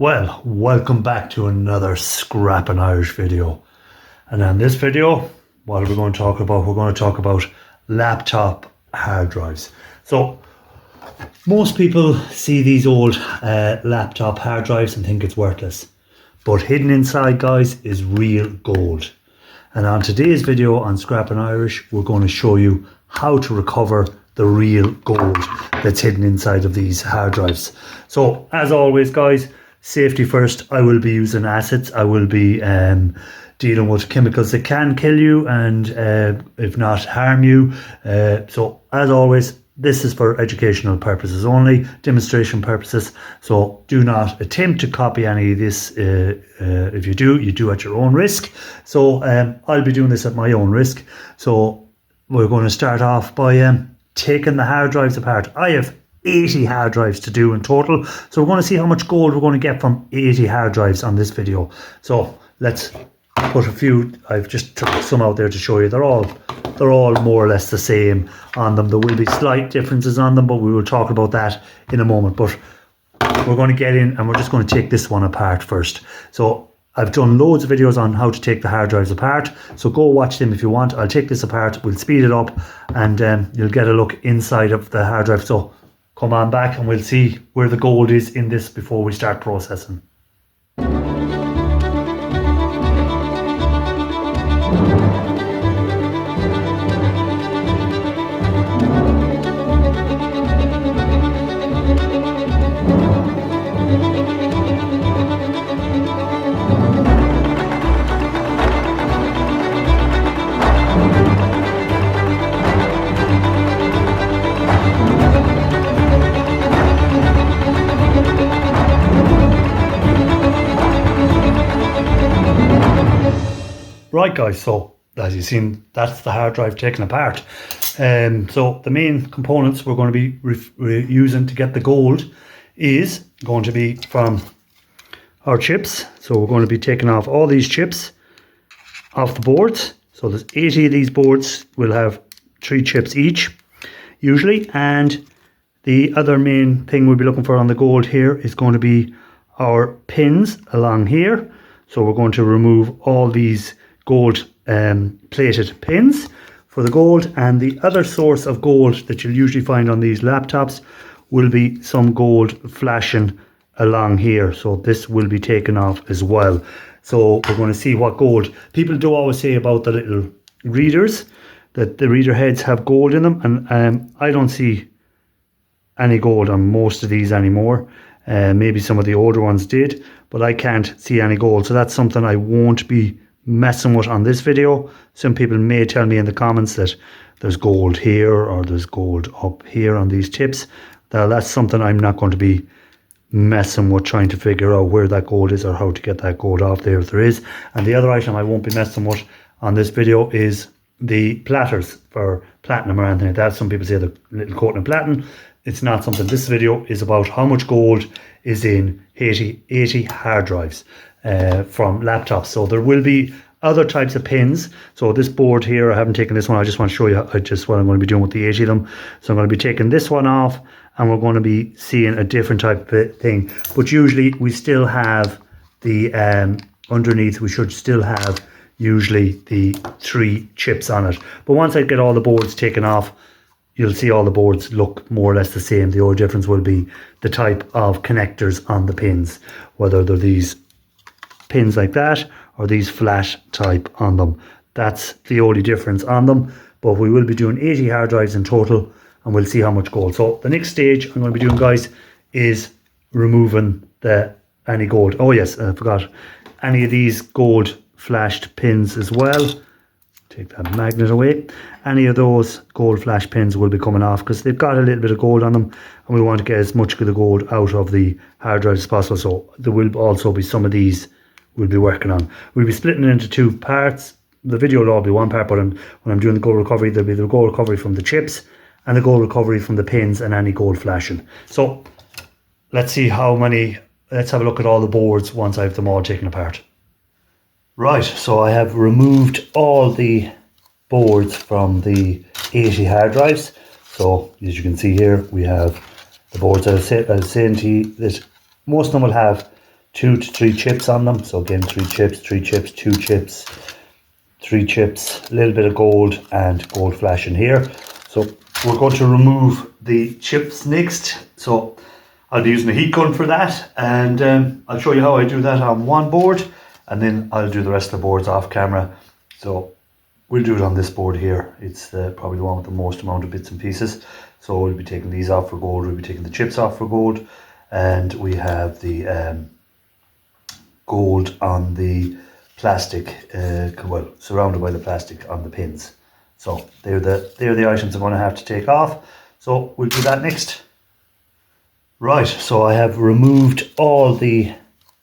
Well, welcome back to another Scrapping Irish video. And in this video, what are we going to talk about? We're going to talk about laptop hard drives. So, most people see these old laptop hard drives and think it's worthless. But hidden inside, guys, is real gold. And on today's video on Scrapping Irish, we're going to show you how to recover the real gold that's hidden inside of these hard drives. So, as always, guys, safety first. I will be using acids. I will be dealing with chemicals that can kill you and if not harm you. So as always, this is for educational purposes only, demonstration purposes. So do not attempt to copy any of this. If you do at your own risk. So I'll be doing this at my own risk. So we're going to start off by taking the hard drives apart. I have 80 hard drives to do in total, so we're going to see how much gold we're going to get from 80 hard drives on this video. So let's put a few. I've just took some out there to show you. They're all more or less the same on them. There will be slight differences on them, but we will talk about that in a moment. But we're going to get in and we're just going to take this one apart first. So I've done loads of videos on how to take the hard drives apart, so go watch them if you want. I'll take this apart, we'll speed it up, and you'll get a look inside of the hard drive. So come on back and we'll see where the gold is in this before we start processing. Right, guys, so as you've seen, that's the hard drive taken apart. So the main components we're going to be using to get the gold is going to be from our chips. So we're going to be taking off all these chips off the boards. So there's 80 of these boards. Will have 3 chips each usually, and the other main thing we'll be looking for on the gold here is going to be our pins along here. So we're going to remove all these gold plated pins for the gold, and the other source of gold that you'll usually find on these laptops will be some gold flashing along here. So this will be taken off as well. So we're going to see what gold. People do always say about the little readers that the reader heads have gold in them, and I don't see any gold on most of these anymore. Maybe some of the older ones did, but I can't see any gold. So that's something I won't be messing with on this video. Some people may tell me in the comments that there's gold here or there's gold up here on these tips. Now that's something I'm not going to be messing with, trying to figure out where that gold is or how to get that gold off there if there is. And the other item I won't be messing with on this video is the platters for platinum or anything like that. Some people say the little coating of platinum. It's not something. This video is about how much gold is in 80 hard drives from laptops. So there will be other types of pins. So this board here, I haven't taken this one. I just want to show you just what I'm going to be doing with the 80 of them. So I'm going to be taking this one off, and we're going to be seeing a different type of thing. But usually we still have the underneath. We should still have usually the 3 chips on it. But once I get all the boards taken off, you'll see all the boards look more or less the same. The only difference will be the type of connectors on the pins, whether they're these pins like that or these flat type on them. That's the only difference on them. But we will be doing 80 hard drives in total, and we'll see how much gold. So the next stage I'm going to be doing, guys, is removing any gold. Oh yes, I forgot. Any of these gold flashed pins as well. Take that magnet away. Any of those gold flash pins will be coming off because they've got a little bit of gold on them, and we want to get as much of the gold out of the hard drive as possible. So there will also be some of these we'll be working on. We'll be splitting it into 2 parts. The video will all be one part, but when I'm doing the gold recovery, there'll be the gold recovery from the chips and the gold recovery from the pins and any gold flashing. So let's see how many. Let's have a look at all the boards once I have them all taken apart. Right, so I have removed all the boards from the 80 hard drives. So as you can see here, we have the boards. I was saying to you that most of them will have 2 to 3 chips on them. So again, 3 chips, 2 chips, 3 chips, a little bit of gold and gold flash in here. So we're going to remove the chips next. So I'll be using a heat gun for that, and I'll show you how I do that on one board, and then I'll do the rest of the boards off camera. So we'll do it on this board here. It's probably the one with the most amount of bits and pieces. So we'll be taking these off for gold, we'll be taking the chips off for gold, and we have the gold on the plastic, well, surrounded by the plastic on the pins. So they're the items I'm going to have to take off. So we'll do that next. Right, so I have removed all the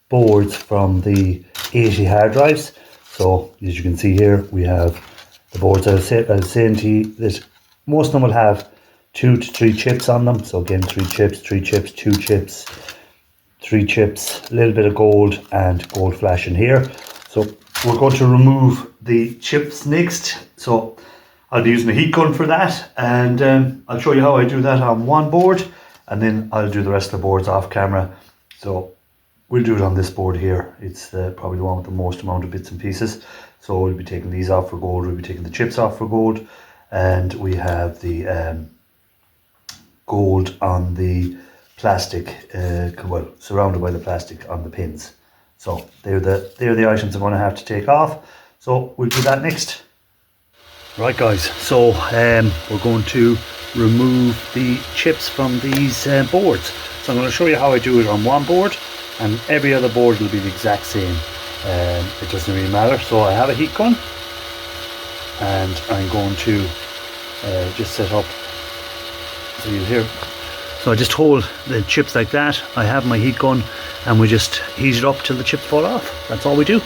boards from the 80 hard drives. So as you can see here, we have the boards. I was saying to you that most of them will have 2 to 3 chips on them. So again, 3 chips, 2 chips, 3 chips, a little bit of gold and gold flash in here. So we're going to remove the chips next. So I'll be using a heat gun for that, and I'll show you how I do that on one board, and then I'll do the rest of the boards off camera. So we'll do it on this board here. It's probably the one with the most amount of bits and pieces. So we'll be taking these off for gold, we'll be taking the chips off for gold, and we have the gold on the plastic, well, surrounded by the plastic on the pins. So they're the items I'm going to have to take off. So we'll do that next. Right guys, so we're going to remove the chips from these boards. So I'm going to show you how I do it on one board, and every other board will be the exact same. It doesn't really matter. So I have a heat gun, and I'm going to just set up, so you'll hear. So I just hold the chips like that. I have my heat gun, and we just heat it up till the chips fall off. That's all we do.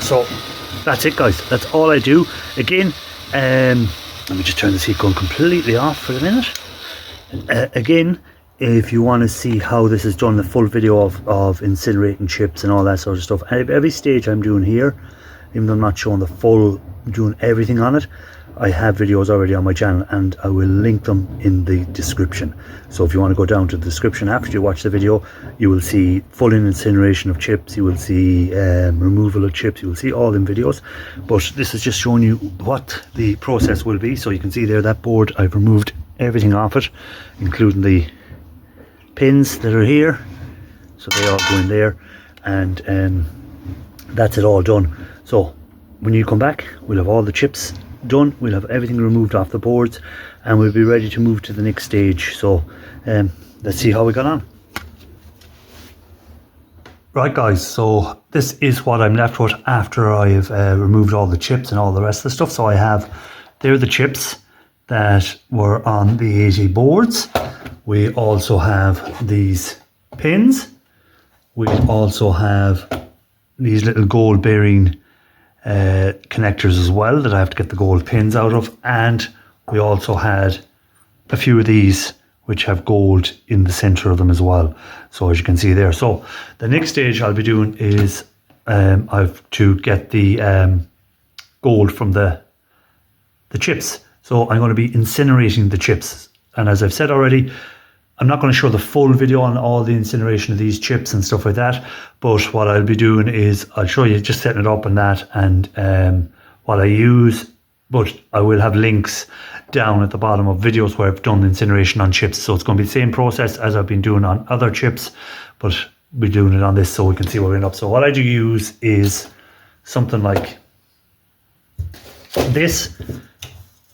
So that's it guys, that's all I do. Again, let me just turn this heat gun completely off for a minute. Again, if you want to see how this is done, the full video of incinerating chips and all that sort of stuff, and every stage I'm doing here, even though I'm not showing the full, doing everything on it, I have videos already on my channel, and I will link them in the description. So if you want to go down to the description after you watch the video, you will see full incineration of chips, you will see removal of chips, you will see all in videos. But this is just showing you what the process will be. So you can see there, that board, I've removed everything off it, including the pins that are here. So they all go in there, and that's it all done. So when you come back, we'll have all the chips done, we'll have everything removed off the boards, and we'll be ready to move to the next stage. So let's see how we got on. Right guys, so this is what I'm left with after I've removed all the chips and all the rest of the stuff. So I have, they're the chips that were on the 80 boards. We also have these pins. We also have these little gold bearing connectors as well that I have to get the gold pins out of, and we also had a few of these which have gold in the center of them as well, so as you can see there. So the next stage I'll be doing is I've to get the gold from the chips. So I'm going to be incinerating the chips, and as I've said already, I'm not going to show the full video on all the incineration of these chips and stuff like that, but what I'll be doing is I'll show you just setting it up and that, and what I use, but I will have links down at the bottom of videos where I've done incineration on chips. So it's going to be the same process as I've been doing on other chips, but we're doing it on this so we can see where we end up. So what I do use is something like this.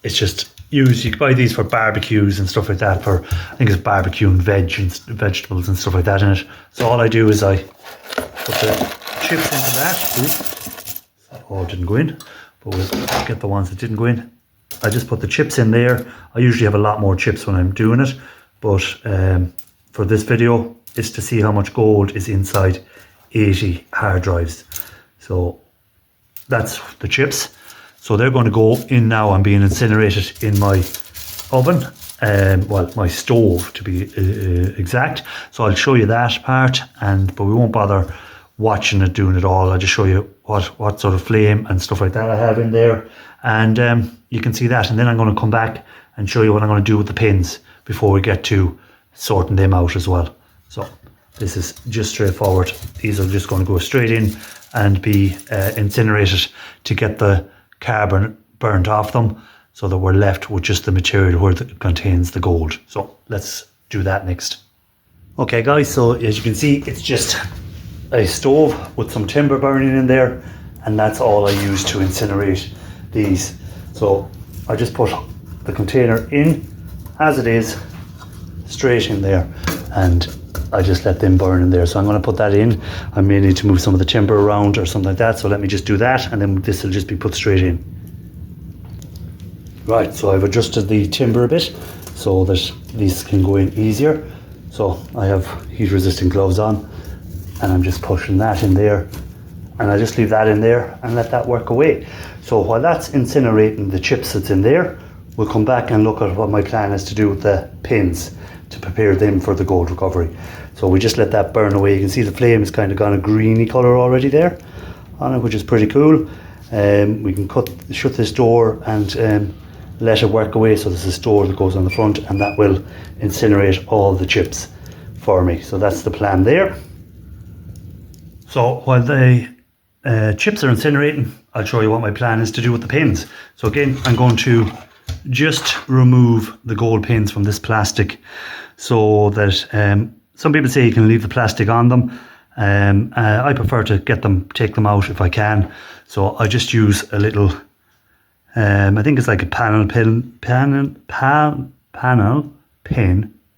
It's just used, you can buy these for barbecues and stuff like that, for I think it's barbecuing vegetables and stuff like that in it. So all I do is I put the chips into that. Oops. That all didn't go in, but we'll get the ones that didn't go in. I just put the chips in there. I usually have a lot more chips when I'm doing it, but for this video it's to see how much gold is inside 80 hard drives. So that's the chips. So they're going to go in now and being incinerated in my oven, well, my stove to be exact. So I'll show you that part, but we won't bother watching it, doing it all. I'll just show you what sort of flame and stuff like that I have in there, and you can see that. And then I'm going to come back and show you what I'm going to do with the pins before we get to sorting them out as well. So this is just straightforward. These are just going to go straight in and be incinerated to get the carbon burnt off them, so that we're left with just the material where it contains the gold. So let's do that next. Okay guys, so as you can see, it's just a stove with some timber burning in there, and that's all I use to incinerate these. So I just put the container in as it is, straight in there, and I just let them burn in there. So I'm going to put that in. I may need to move some of the timber around or something like that, so let me just do that, and then this will just be put straight in. Right, so I've adjusted the timber a bit so that these can go in easier. So I have heat resistant gloves on, and I'm just pushing that in there, and I just leave that in there and let that work away. So while that's incinerating the chips that's in there, we'll come back and look at what my plan is to do with the pins to prepare them for the gold recovery. So we just let that burn away. You can see the flame has kind of gone a greeny colour already there on it, which is pretty cool. We can shut this door and let it work away. So there's this door that goes on the front, and that will incinerate all the chips for me. So that's the plan there. So while the chips are incinerating, I'll show you what my plan is to do with the pins. So again, I'm going to just remove the gold pins from this plastic, so that some people say you can leave the plastic on them. I prefer to take them out if I can. So I just use a little, I think it's like a panel pin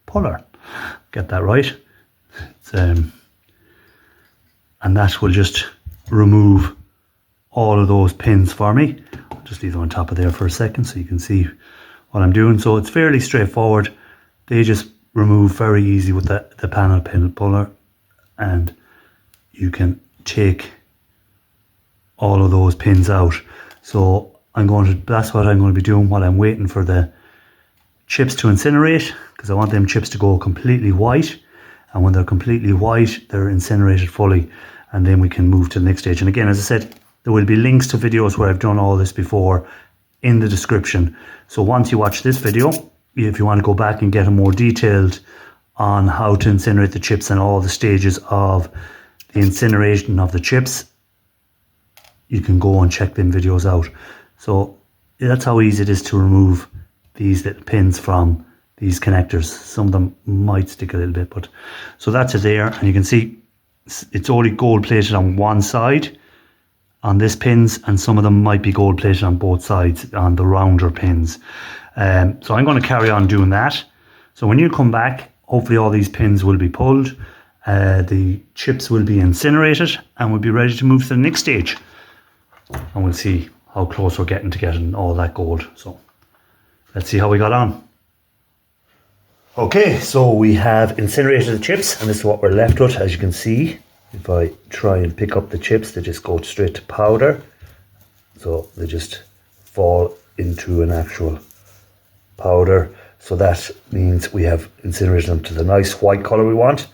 puller. Get that right. It's, and that will just remove all of those pins for me. I'll just leave them on top of there for a second so you can see what I'm doing. So it's fairly straightforward. They just remove very easy with the panel pin puller, and you can take all of those pins out. So that's what I'm going to be doing while I'm waiting for the chips to incinerate, because I want them chips to go completely white, and when they're completely white, they're incinerated fully, and then we can move to the next stage. And again, as I said, there will be links to videos where I've done all this before in the description. So once you watch this video, if you want to go back and get a more detailed on how to incinerate the chips and all the stages of the incineration of the chips, you can go and check them videos out. So that's how easy it is to remove these little pins from these connectors. Some of them might stick a little bit, but so that's it there. And you can see it's only gold plated on one side on this pins, and some of them might be gold plated on both sides on the rounder pins. So I'm going to carry on doing that. So when you come back, hopefully all these pins will be pulled, the chips will be incinerated, and we'll be ready to move to the next stage, and we'll see how close we're getting to getting all that gold. So let's see how we got on. Okay, so we have incinerated the chips, and this is what we're left with. As you can see, if I try and pick up the chips, they just go straight to powder. So they just fall into an actual powder. So that means we have incinerated them to the nice white colour we want.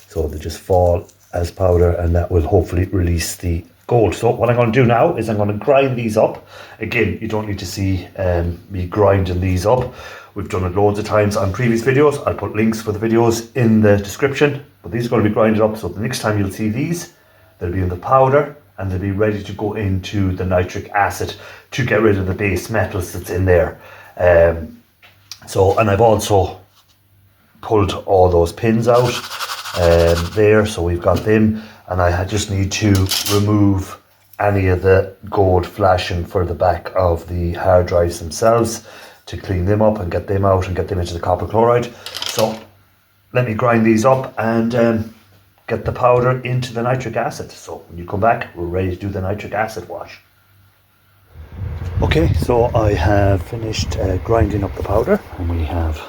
So they just fall as powder, and that will hopefully release the gold. So what I'm going to do now is I'm going to grind these up. Again, you don't need to see me grinding these up. We've done it loads of times on previous videos. I'll put links for the videos in the description, but these are going to be grinded up, so the next time you'll see these, they'll be in the powder and they'll be ready to go into the nitric acid to get rid of the base metals that's in there. And I've also pulled all those pins out there, so we've got them, and I just need to remove any of the gold flashing for the back of the hard drives themselves to clean them up and get them out and get them into the copper chloride. So let me grind these up and get the powder into the nitric acid. So when you come back, we're ready to do the nitric acid wash. Okay, so I have finished grinding up the powder, and we have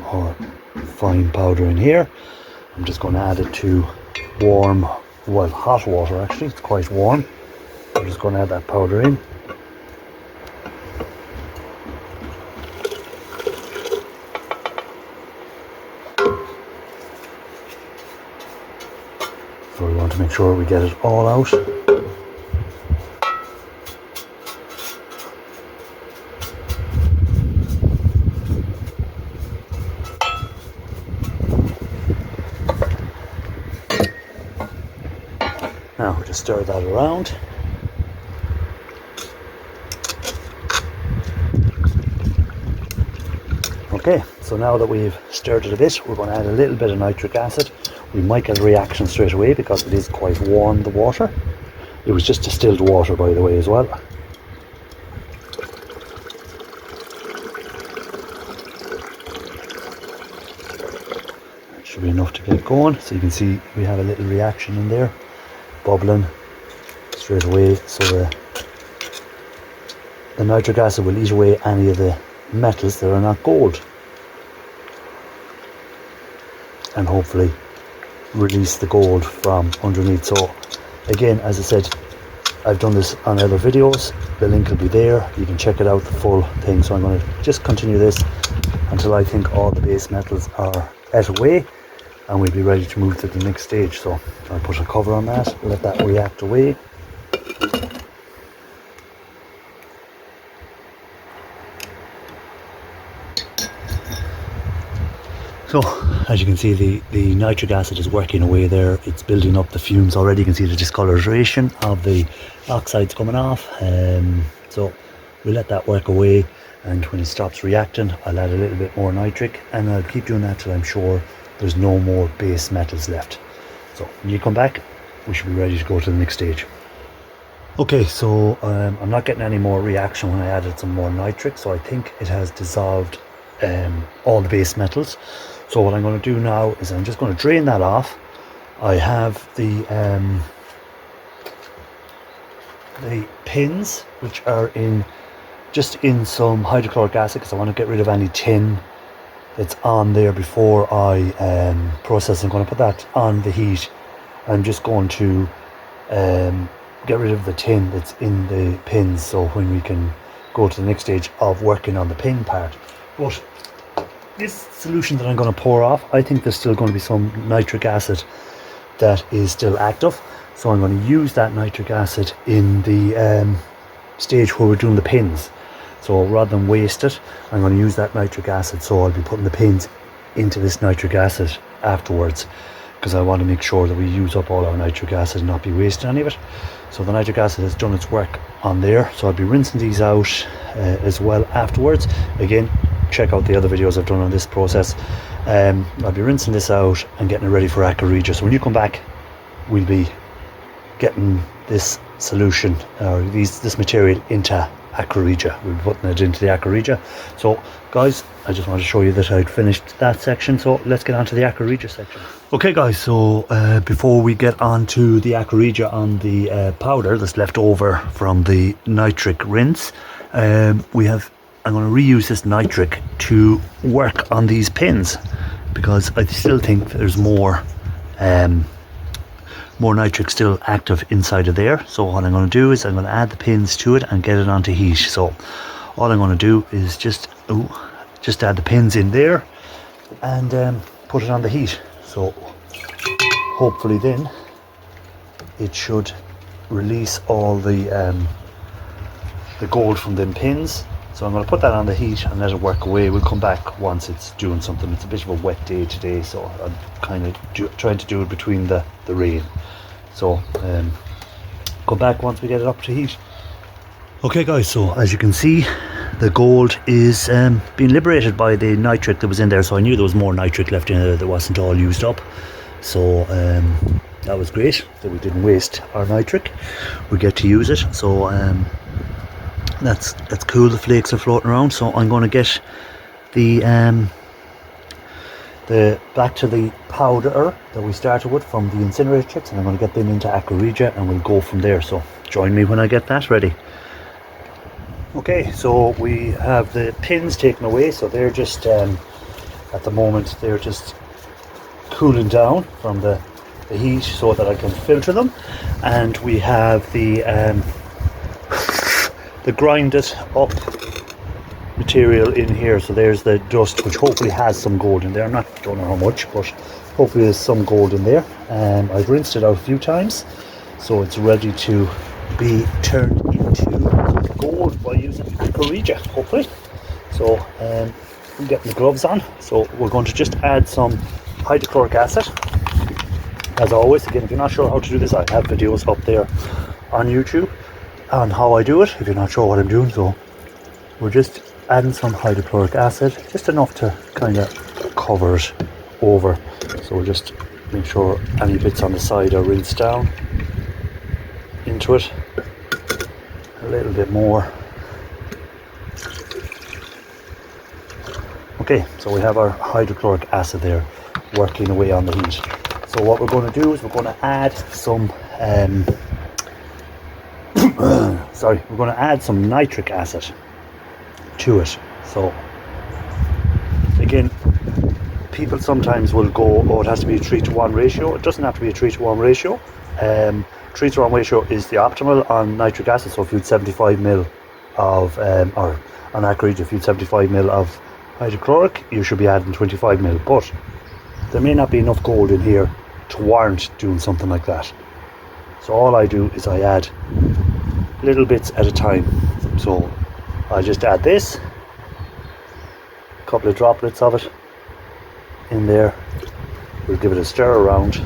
our fine powder in here. I'm just going to add it to hot water actually. It's quite warm. I'm just going to add that powder in. So we want to make sure we get it all out. Now we just stir that around. Okay, so now that we've stirred it a bit, we're going to add a little bit of nitric acid. We might get a reaction straight away because it is quite warm, the water. It was just distilled water, by the way, as well. That should be enough to get going. So you can see we have a little reaction in there, bubbling straight away. So the nitric acid will eat away any of the metals that are not gold, and hopefully release the gold from underneath. So again, as I said, I've done this on other videos. The link will be there. You can check it out, the full thing. So I'm going to just continue this until I think all the base metals are out away, and we'll be ready to move to the next stage. So I'll put a cover on that, let that react away. So as you can see, the nitric acid is working away there. It's building up the fumes already. You can see the discoloration of the oxides coming off. So we'll let that work away, and when it stops reacting, I'll add a little bit more nitric, and I'll keep doing that till I'm sure there's no more base metals left. So when you come back, we should be ready to go to the next stage. Okay, so I'm not getting any more reaction when I added some more nitric, so I think it has dissolved all the base metals. So what I'm going to do now is I'm just going to drain that off. I have the pins, which are just in some hydrochloric acid, because I want to get rid of any tin that's on there before I process. I'm going to put that on the heat. I'm just going to get rid of the tin that's in the pins, so when we can go to the next stage of working on the pin part. But this solution that I'm going to pour off, I think there's still going to be some nitric acid that is still active, so I'm going to use that nitric acid in the stage where we're doing the pins. So rather than waste it, I'm going to use that nitric acid, so I'll be putting the pins into this nitric acid afterwards, because I want to make sure that we use up all our nitric acid and not be wasting any of it. So the nitric acid has done its work on there, so I'll be rinsing these out as well afterwards. Again, check out the other videos I've done on this process. I'll be rinsing this out and getting it ready for Aqua regia. So when you come back, we'll be getting this solution or this material into Aqua regia. We'll be putting it into the Aqua regia. So guys, I just wanted to show you that I'd finished that section, so let's get on to the Aqua regia section. Okay guys, so before we get on to the Aqua regia on the powder that's left over from the nitric rinse, I'm going to reuse this nitric to work on these pins, because I still think there's more nitric still active inside of there. So what I'm going to do is I'm going to add the pins to it and get it onto heat. So all I'm going to do is just add the pins in there and put it on the heat. So hopefully then it should release all the gold from them pins, So I'm going to put that on the heat and let it work away. We'll come back once it's doing something. It's a bit of a wet day today, so I'm kind of trying to do it between the rain. So come back once we get it up to heat. Okay guys, so as you can see, the gold is being liberated by the nitric that was in there. So I knew there was more nitric left in there that wasn't all used up. So that was great that we didn't waste our nitric. We get to use it. So that's cool. The flakes are floating around. So I'm going to get the back to the powder that we started with from the incinerator chips, and I'm going to get them into Aqua regia, and we'll go from there. So join me when I get that ready. Okay, so we have the pins taken away. So they're just at the moment they're just cooling down from the heat so that I can filter them, and we have the grinded up material in here. So there's the dust, which hopefully has some gold in there. Don't know how much, but hopefully there's some gold in there. I've rinsed it out a few times, so it's ready to be turned into gold by using Aqua regia, hopefully. So I'm getting the gloves on. So we're going to just add some hydrochloric acid. As always, again, if you're not sure how to do this, I have videos up there on YouTube on how I do it, if you're not sure what I'm doing. So we're just adding some hydrochloric acid, just enough to kind of cover it over. So we'll just make sure any bits on the side are rinsed down into it. A little bit more. Okay, so we have our hydrochloric acid there working away on the heat. So what we're going to do is we're going to add some we're going to add some nitric acid to it. So again, people sometimes will go, oh, it has to be a 3:1 ratio. It doesn't have to be a 3:1 ratio. 3:1 ratio is the optimal on nitric acid. So if you had 75 ml of or on Aqua regia, if you had 75 ml of hydrochloric, you should be adding 25 ml. But there may not be enough gold in here to warrant doing something like that. So all I do is I add little bits at a time. So I just add this, a couple of droplets of it in there. We'll give it a stir around,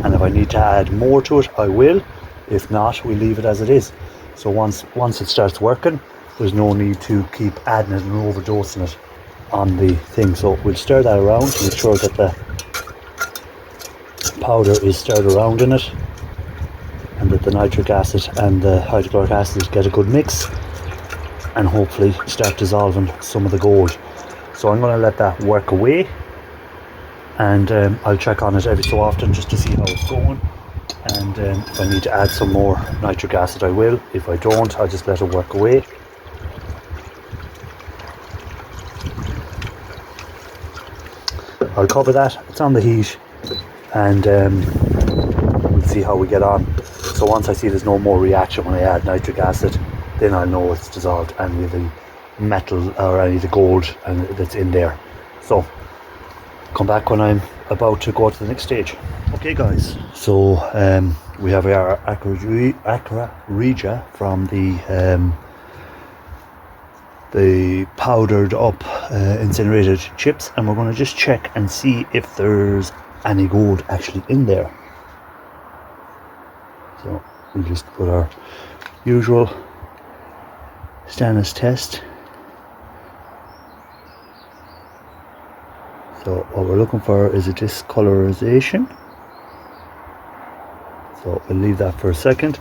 and if I need to add more to it, I will. If not, we leave it as it is. So once it starts working, there's no need to keep adding it and overdosing it on the thing. So we'll stir that around to make sure that the powder is stirred around in it, and that the nitric acid and the hydrochloric acid get a good mix, and hopefully start dissolving some of the gold. So I'm going to let that work away, and I'll check on it every so often just to see how it's going, and if I need to add some more nitric acid, I will. If I don't, I'll just let it work away. I'll cover that, it's on the heat, and we'll see how we get on. So once I see there's no more reaction when I add nitric acid, then I'll know it's dissolved any of the metal or any of the gold that's in there. So come back when I'm about to go to the next stage. Okay guys, so we have our Aqua regia from the powdered up incinerated chips, and we're going to just check and see if there's any gold actually in there. So we just put our usual stannous test. So what we're looking for is a discolorization. So we'll leave that for a second.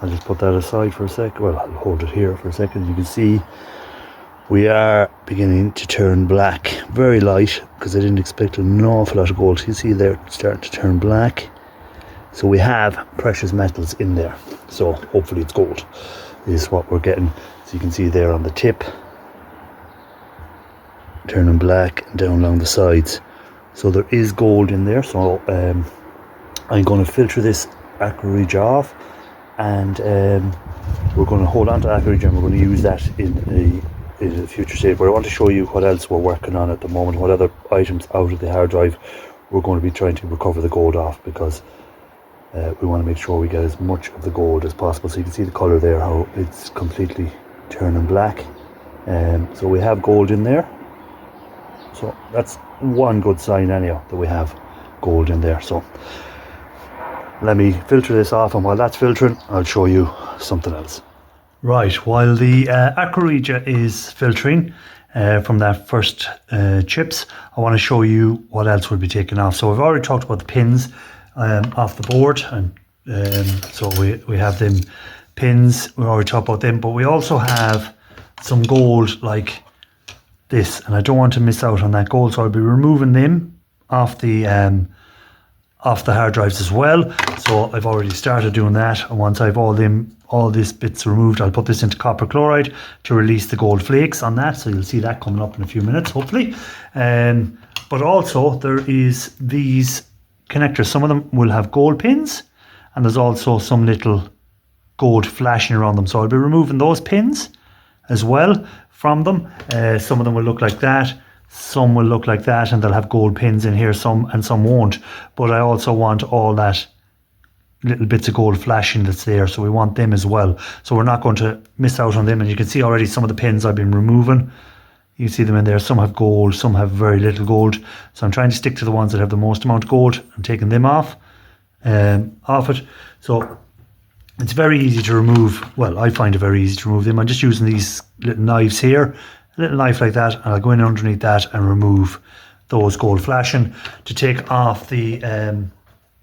I'll just put that aside for a sec. Well, I'll hold it here for a second. You can see we are beginning to turn black, very light, because I didn't expect an awful lot of gold. You see they're starting to turn black. So we have precious metals in there. So hopefully it's gold is what we're getting. So you can see there on the tip, turning black down along the sides. So there is gold in there. So I'm going to filter this Aqua regia off, and we're going to hold on to Aqua regia, and we're going to use that in a future stage. But I want to show you what else we're working on at the moment, what other items out of the hard drive we're going to be trying to recover the gold off, because we want to make sure we get as much of the gold as possible. So you can see the colour there, how it's completely turning black. So we have gold in there. So that's one good sign anyhow, that we have gold in there. So let me filter this off, and while that's filtering, I'll show you something else. Right, while the Aqua regia is filtering from that first chips, I want to show you what else will be taken off. So we've already talked about the pins off the board, and so we have them pins, we already talked about them, but we also have some gold like this, and I don't want to miss out on that gold, so I'll be removing them off the hard drives as well. So I've already started doing that, and once I've all these bits removed, I'll put this into copper chloride to release the gold flakes on that. So you'll see that coming up in a few minutes, hopefully. But also there is these connectors. Some of them will have gold pins, and there's also some little gold flashing around them. So I'll be removing those pins as well from them. Some of them will look like that. Some will look like that, and they'll have gold pins in here, some won't. But I also want all that little bits of gold flashing that's there, so we want them as well. So we're not going to miss out on them, and you can see already some of the pins I've been removing. You see them in there. Some have gold, some have very little gold. So I'm trying to stick to the ones that have the most amount of gold and taking them off it. So it's very easy to remove. Well, I find it very easy to remove them. I'm just using these little knives here, a little knife like that, and I'll go in underneath that and remove those gold flashing. To take off the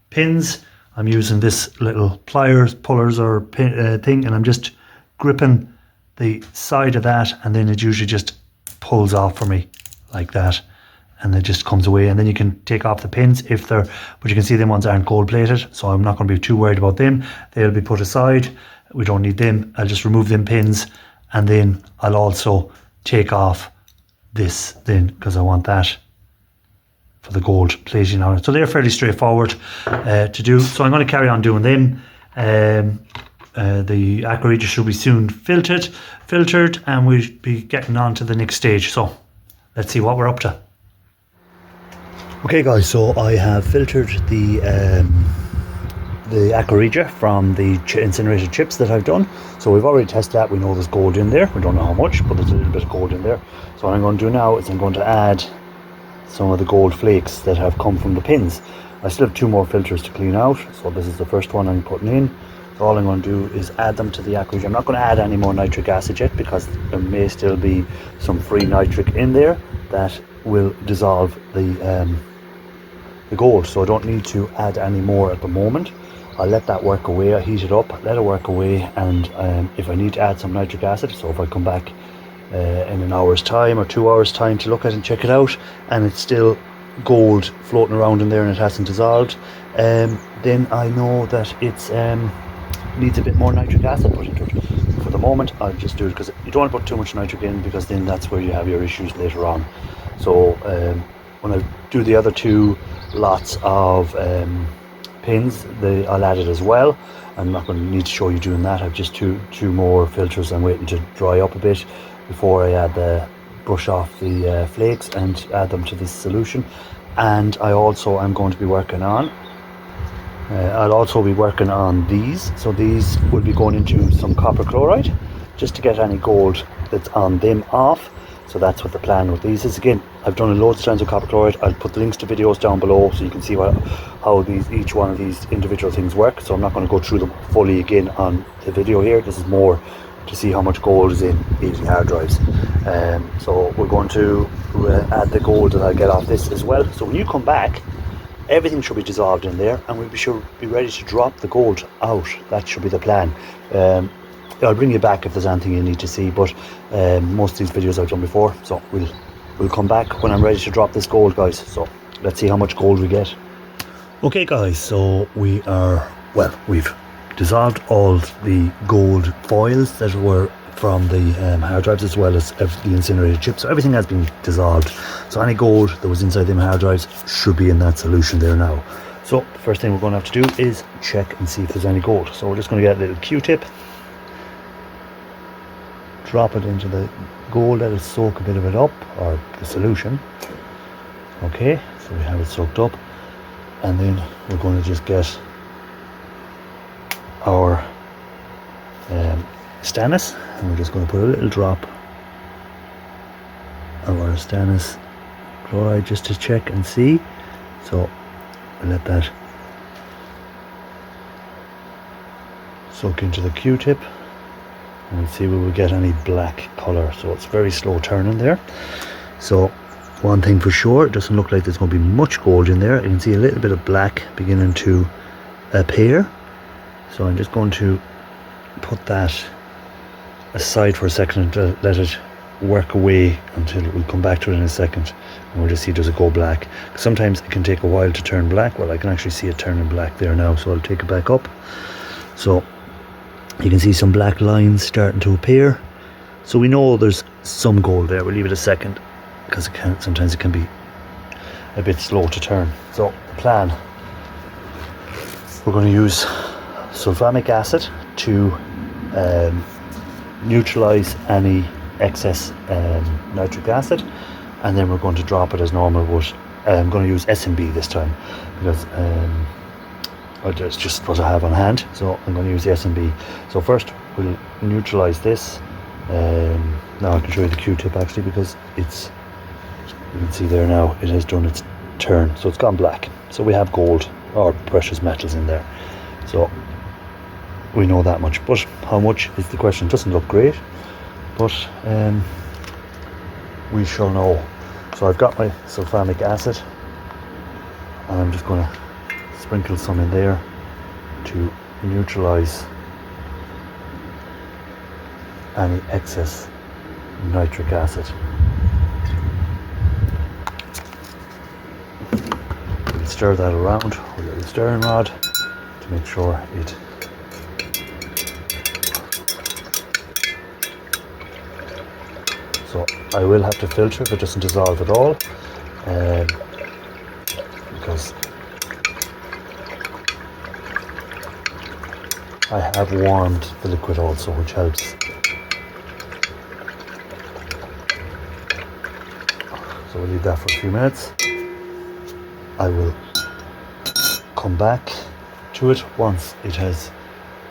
pins, I'm using this little pliers, pullers or pin, thing, and I'm just gripping the side of that, and then it usually just pulls off for me like that, and it just comes away. And then you can take off the pins if they're, but you can see them ones aren't gold plated, so I'm not going to be too worried about them. They'll be put aside. We don't need them. I'll just remove them pins, and then I'll also take off this then, because I want that for the gold plating on it. So they're fairly straightforward to do. So I'm going to carry on doing them. The Aqua regia should be soon filtered, and we'll be getting on to the next stage. So let's see what we're up to. Okay guys, so I have filtered the Aqua regia from the incinerated chips that I've done. So we've already tested that. We know there's gold in there. We don't know how much, but there's a little bit of gold in there. So what I'm going to do now is I'm going to add some of the gold flakes that have come from the pins. I still have 2 more filters to clean out, so this is the first one I'm putting in. So all I'm going to do is add them to the Aqua regia. I'm not going to add any more nitric acid yet, because there may still be some free nitric in there that will dissolve the gold, so I don't need to add any more at the moment. I'll let that work away. I heat it up, let it work away, and if I need to add some nitric acid, so if I come back in an hour's time or 2 hours time to look at it and check it out, and it's still gold floating around in there and it hasn't dissolved, then I know that it's needs a bit more nitric acid put into it. For the moment, I'll just do it, because you don't want to put too much nitric in, because then that's where you have your issues later on. So when I do the other 2 lots of pins, I'll add it as well. I'm not going to need to show you doing that. I've just two more filters I'm waiting to dry up a bit before I add brush off the flakes and add them to this solution. And I also am going to be working on I'll also be working on these. So these will be going into some copper chloride just to get any gold that's on them off. So that's what the plan with these is. Again, I've done loads of times with copper chloride. I'll put the links to videos down below so you can see how each one of these individual things work. So I'm not going to go through them fully again on the video here. This is more to see how much gold is in each hard drives. So we're going to add the gold that I get off this as well. So when you come back, everything should be dissolved in there, and we should be ready to drop the gold out. That should be the plan. I'll bring you back if there's anything you need to see, but most of these videos I've done before, so we'll come back when I'm ready to drop this gold, guys. So let's see how much gold we get. Okay guys, so we've dissolved all the gold foils that were from the hard drives, as well as the incinerated chips. So everything has been dissolved. So any gold that was inside them hard drives should be in that solution there now. So the first thing we're going to have to do is check and see if there's any gold. So we're just going to get a little Q-tip, drop it into the gold, let it soak a bit of it up, or the solution. Okay, so we have it soaked up, and then we're going to just get our stannous, and we're just going to put a little drop our stannous chloride just to check and see. So I let that soak into the Q-tip, and we'll see will we get any black colour. So it's very slow turning there. So one thing for sure, it doesn't look like there's going to be much gold in there. You can see a little bit of black beginning to appear. So I'm just going to put that aside for a second and let it work away until we'll come back to it in a second, and we'll just see does it go black. Sometimes it can take a while to turn black. Well, I can actually see it turning black there now, so I'll take it back up. So you can see some black lines starting to appear, so we know there's some gold there. We'll leave it a second because sometimes it can be a bit slow to turn. So the plan, we're going to use sulfamic acid to neutralize any excess nitric acid, and then we're going to drop it as normal, but I'm going to use SMB this time because it's just what I have on hand, so I'm going to use the SMB. So first we'll neutralize this. Now I can show you the Q-tip actually, because it's, you can see there now it has done its turn, so it's gone black. So we have gold or precious metals in there, so we know that much. But how much is the question. It doesn't look great, but we shall know. So I've got my sulfamic acid, and I'm just going to sprinkle some in there to neutralize any excess nitric acid. We'll stir that around with a little stirring rod to make sure it so I will have to filter if it doesn't dissolve at all, because I have warmed the liquid also, which helps. So we'll leave that for a few minutes. I will come back to it once it has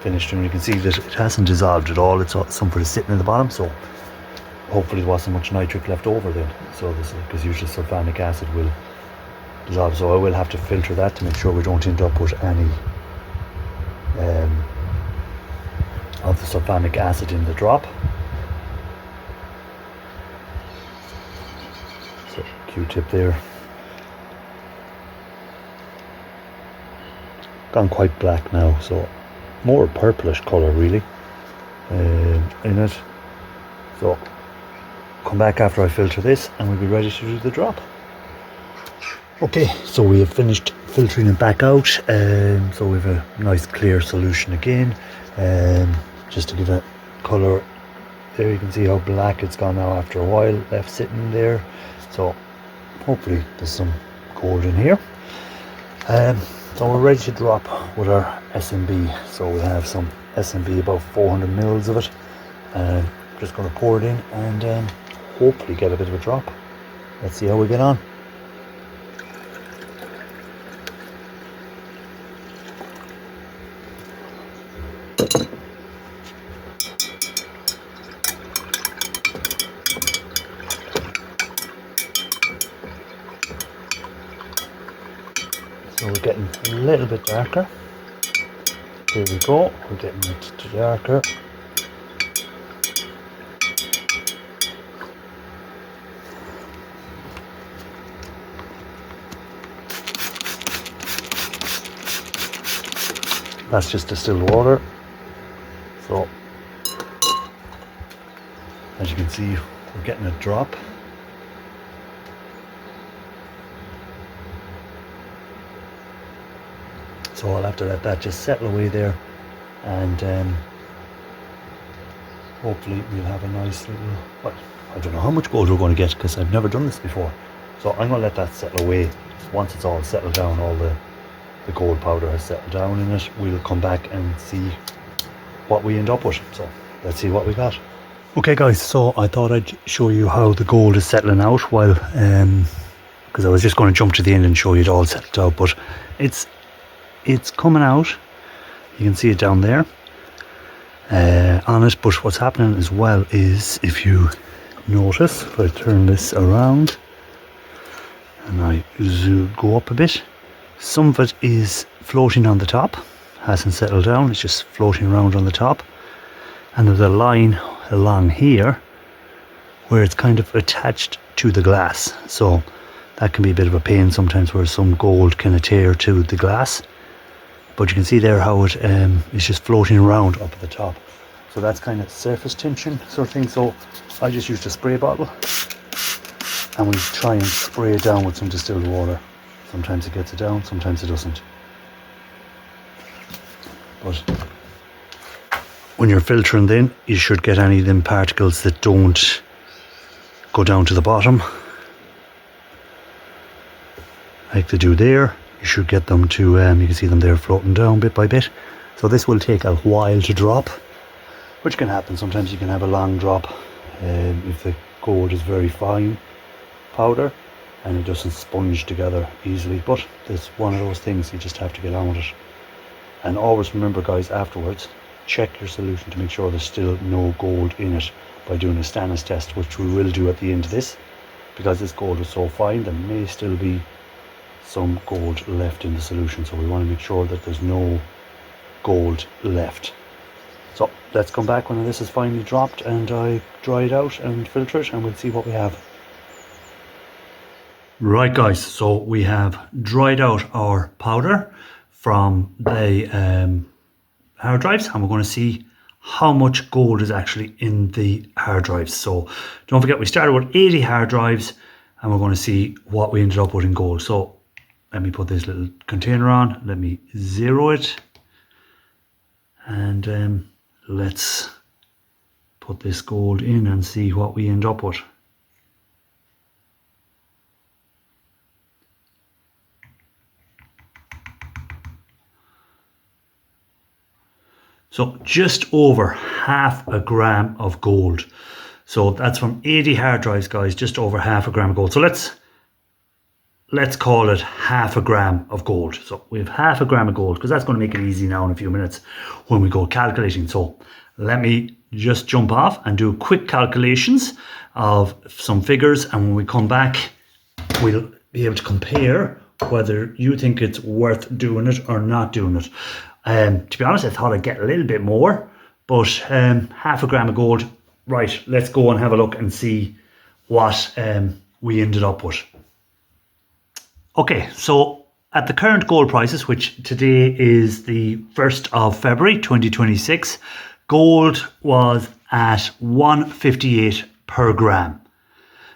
finished, and you can see that it hasn't dissolved at all. It's some for sitting in the bottom, so hopefully there wasn't much nitric left over then. So this is because usually sulfamic acid will dissolve, so I will have to filter that to make sure we don't end up with any of the sulfamic acid in the drop. So Q-tip there, gone quite black now, so more purplish colour really in it. So come back after I filter this and we'll be ready to do the drop. Okay, so we have finished filtering it back out, so we have a nice clear solution again, just to give it colour. There you can see how black it's gone now after a while left sitting there, so hopefully there's some gold in here. So we're ready to drop with our SMB. So we have some SMB, about 400 mils of it. Just going to pour it in and hopefully get a bit of a drop. Let's see how we get on. So we're getting a little bit darker. There we go, we're getting it to darker. That's just distilled water. So as you can see, we're getting a drop. So I'll have to let that just settle away there, and hopefully we'll have a nice little, well, I don't know how much gold we're going to get because I've never done this before. So I'm going to let that settle away. Once it's all settled down, all the gold powder has settled down in it, we'll come back and see what we end up with. So let's see what we got. Okay guys, so I thought I'd show you how the gold is settling out while, because I was just going to jump to the end and show you it all settled out, but it's coming out. You can see it down there on it, but what's happening as well is if you notice if I turn this around and I go up a bit, some of it is floating on the top, hasn't settled down, it's just floating around on the top, and there's a line along here where it's kind of attached to the glass, so that can be a bit of a pain sometimes where some gold can adhere to the glass. But you can see there how it is just floating around up at the top. So that's kind of surface tension sort of thing. So I just used a spray bottle and we try and spray it down with some distilled water. Sometimes it gets it down, sometimes it doesn't. But when you're filtering then, you should get any of them particles that don't go down to the bottom, like they do there. You should get them to, you can see them there floating down bit by bit. So this will take a while to drop, which can happen. Sometimes you can have a long drop if the gold is very fine powder and it doesn't sponge together easily. But it's one of those things you just have to get on with it. And always remember, guys, afterwards, check your solution to make sure there's still no gold in it by doing a stannous test, which we will do at the end of this. Because this gold is so fine, there may still be some gold left in the solution, so we want to make sure that there's no gold left. So let's come back when this is finally dropped and I dry it out and filter it, and we'll see what we have. Right guys, so we have dried out our powder from the hard drives, and we're going to see how much gold is actually in the hard drives. So don't forget, we started with 80 hard drives and we're going to see what we ended up with in gold. So let me put this little container on, let me zero it, and let's put this gold in and see what we end up with. So just over half a gram of gold. So that's from 80 hard drives, guys, just over half a gram of gold. So let's call it half a gram of gold. So we have half a gram of gold, because that's going to make it easy now in a few minutes when we go calculating. So let me just jump off and do quick calculations of some figures, and when we come back we'll be able to compare whether you think it's worth doing it or not doing it. To be honest, I thought I'd get a little bit more, but half a gram of gold. Right, let's go and have a look and see what we ended up with. Okay, so at the current gold prices, which today is the 1st of February 2026, gold was at $1.58 per gram.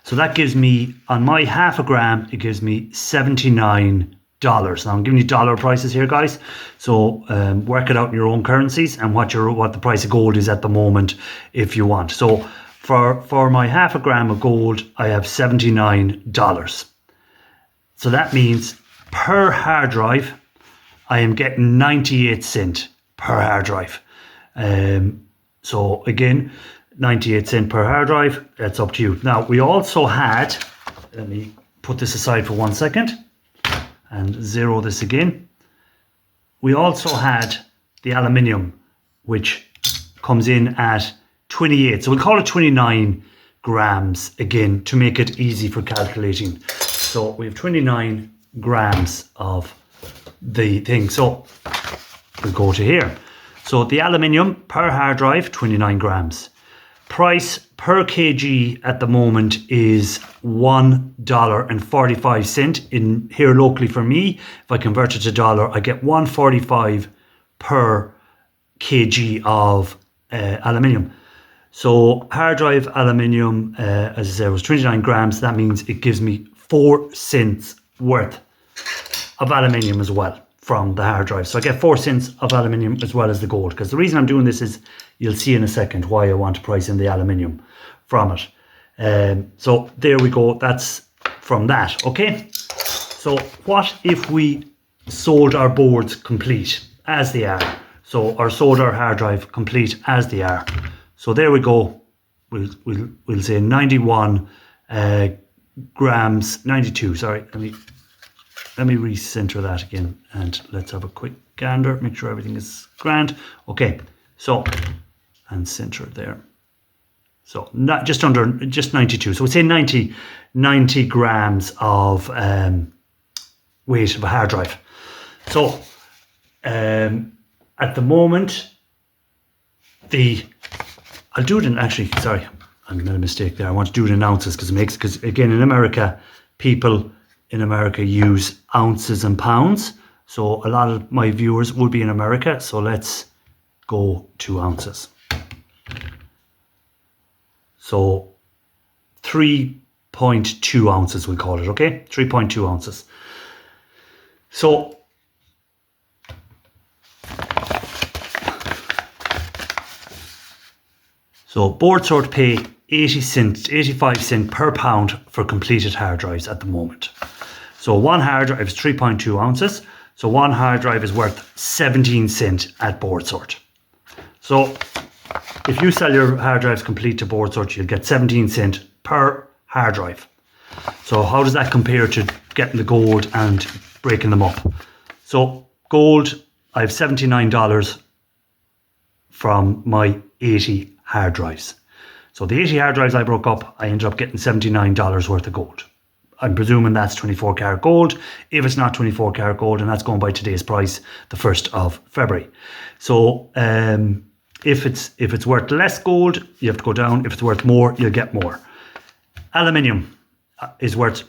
So that gives me, on my half a gram, it gives me $79. Now I'm giving you dollar prices here, guys. So work it out in your own currencies and what the price of gold is at the moment if you want. So for my half a gram of gold, I have $79. So that means per hard drive, I am getting 98 cents per hard drive. So again, 98 cents per hard drive, that's up to you. Now we also had, let me put this aside for 1 second and zero this again. We also had the aluminium, which comes in at 28. So we'll call it 29 grams again to make it easy for calculating. So we have 29 grams of the thing. So we'll go to here. So the aluminium per hard drive, 29 grams. Price per kg at the moment is $1.45 in here locally for me. If I convert it to dollar, I get $1.45 per kg of aluminium. So hard drive aluminium, as I said, was 29 grams. That means it gives me 4 cents worth of aluminium as well from the hard drive. So I get 4 cents of aluminium as well as the gold, because the reason I'm doing this is, you'll see in a second why I want to price in the aluminium from it. So there we go, that's from that. Okay, so what if we sold our boards complete as they are? So, or sold our hard drive complete as they are. So there we go, we'll say 91 grams, 92, sorry, let me recenter that again, and let's have a quick gander, make sure everything is grand. Okay, so, and center it there. So not just 92. So we'd say 90 grams of weight of a hard drive. So at the moment, I'll do it in, actually, sorry, I made a mistake there. I want to do it in ounces because again, in America, people in America use ounces and pounds. So a lot of my viewers would be in America. So let's go to ounces. So 3.2 ounces, we'll call it, okay? 3.2 ounces. So board sort pay 85 cents per pound for completed hard drives at the moment. So one hard drive is 3.2 ounces. So one hard drive is worth 17 cents at board sort. So if you sell your hard drives complete to board sort, you'll get 17 cents per hard drive. So how does that compare to getting the gold and breaking them up? So gold, I have $79 from my 80 hard drives. So the 80 hard drives I broke up, I ended up getting $79 worth of gold. I'm presuming that's 24 karat gold. If it's not 24 karat gold, and that's going by today's price, the 1st of February. So if it's worth less gold, you have to go down. If it's worth more, you'll get more. Aluminium is worth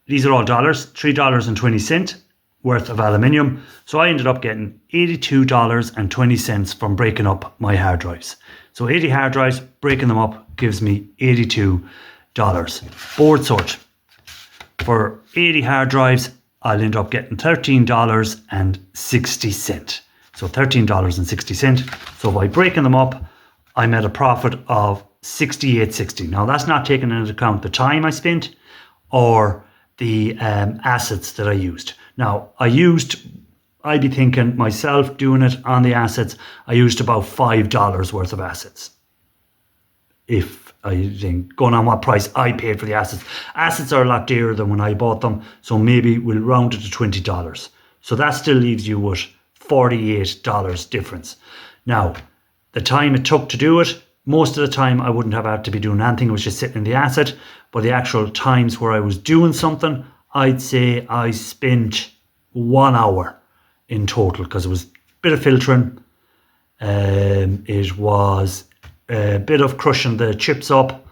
these are all dollars, $3.20 worth of aluminium. So I ended up getting $82.20 from breaking up my hard drives. So 80 hard drives, breaking them up gives me $82. Board sort. For 80 hard drives, I'll end up getting $13.60. So $13.60. So by breaking them up, I'm at a profit of $68.60. Now that's not taking into account the time I spent or the assets that I used. Now I'd be thinking myself doing it on the assets, I used about $5 worth of assets. If I think going on what price I paid for the assets. Assets are a lot dearer than when I bought them. So maybe we'll round it to $20. So that still leaves you with $48 difference. Now, the time it took to do it, most of the time I wouldn't have had to be doing anything. It was just sitting in the asset. But the actual times where I was doing something, I'd say I spent 1 hour in total because it was a bit of filtering. It was a bit of crushing the chips up,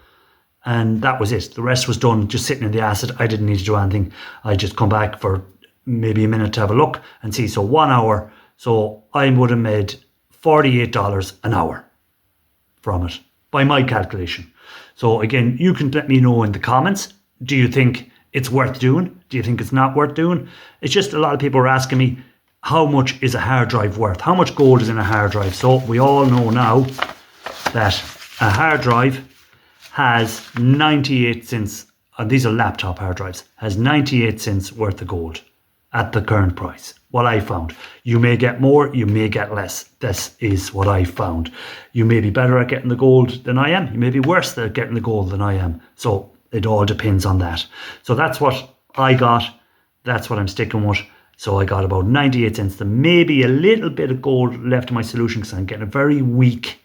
and that was it. The rest was done just sitting in the asset. I didn't need to do anything. I just come back for maybe a minute to have a look and see. So 1 hour. So I would have made $48 an hour from it by my calculation. So again, you can let me know in the comments. Do you think it's worth doing? Do you think it's not worth doing? It's just a lot of people are asking me, how much is a hard drive worth? How much gold is in a hard drive? So we all know now that a hard drive has 98 cents, and these are laptop hard drives, has 98 cents worth of gold at the current price. What I found. You may get more, you may get less. This is what I found. You may be better at getting the gold than I am. You may be worse at getting the gold than I am. So it all depends on that. So that's what I got. That's what I'm sticking with. So I got about 98 cents. There may be a little bit of gold left in my solution because I'm getting a very weak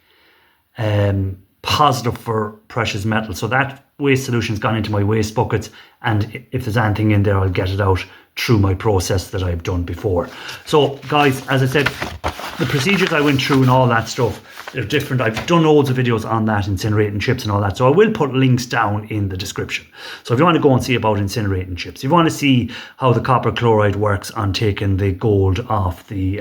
positive for precious metal. So that waste solution's gone into my waste buckets, and if there's anything in there, I'll get it out through my process that I've done before. So guys, as I said, the procedures I went through and all that stuff, they're different. I've done loads of videos on that, incinerating chips and all that. So I will put links down in the description. So if you want to go and see about incinerating chips, if you want to see how the copper chloride works on taking the gold off the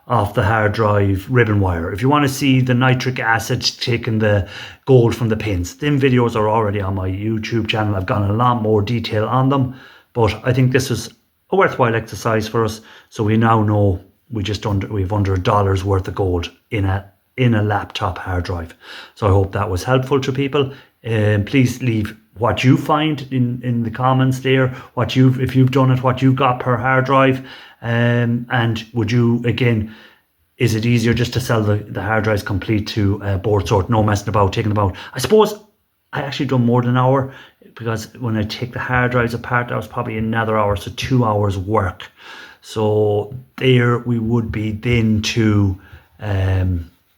hard drive ribbon wire, if you want to see the nitric acid taking the gold from the pins, them videos are already on my YouTube channel. I've gone a lot more detail on them, but I think this is a worthwhile exercise for us. So we now know we've under $1 worth of gold in a laptop hard drive. So I hope that was helpful to people. Please leave what you find in the comments there, if you've done it, what you've got per hard drive, and would you, again, is it easier just to sell the hard drives complete to board sort, no messing about, taking them out? I suppose I actually done more than an hour, because when I take the hard drives apart, that was probably another hour, so 2 hours work. So there we would be then to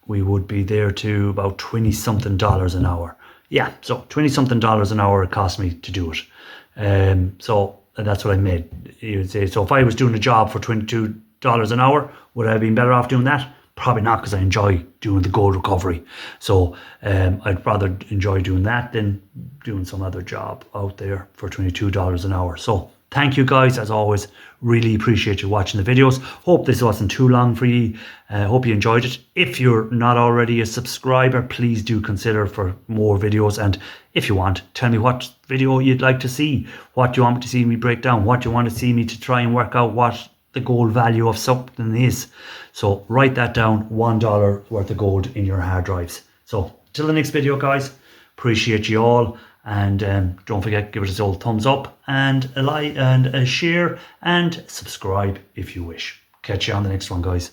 we would be there to about $20-something an hour. Yeah, so $20-something an hour it cost me to do it. So that's what I made. You would say, so if I was doing a job for $22 an hour, would I have been better off doing that? Probably not, because I enjoy doing the gold recovery. So I'd rather enjoy doing that than doing some other job out there for $22 an hour. So thank you guys, as always. Really appreciate you watching the videos. Hope this wasn't too long for you. Hope you enjoyed it. If you're not already a subscriber, please do consider for more videos. And if you want, tell me what video you'd like to see. What do you want me to see me break down? What do you want to see me to try and work out what the gold value of something is. So write that down, $1 worth of gold in your hard drives. So till the next video, guys, appreciate you all. And don't forget, give us a old thumbs up and a like and a share and subscribe if you wish. Catch you on the next one, guys.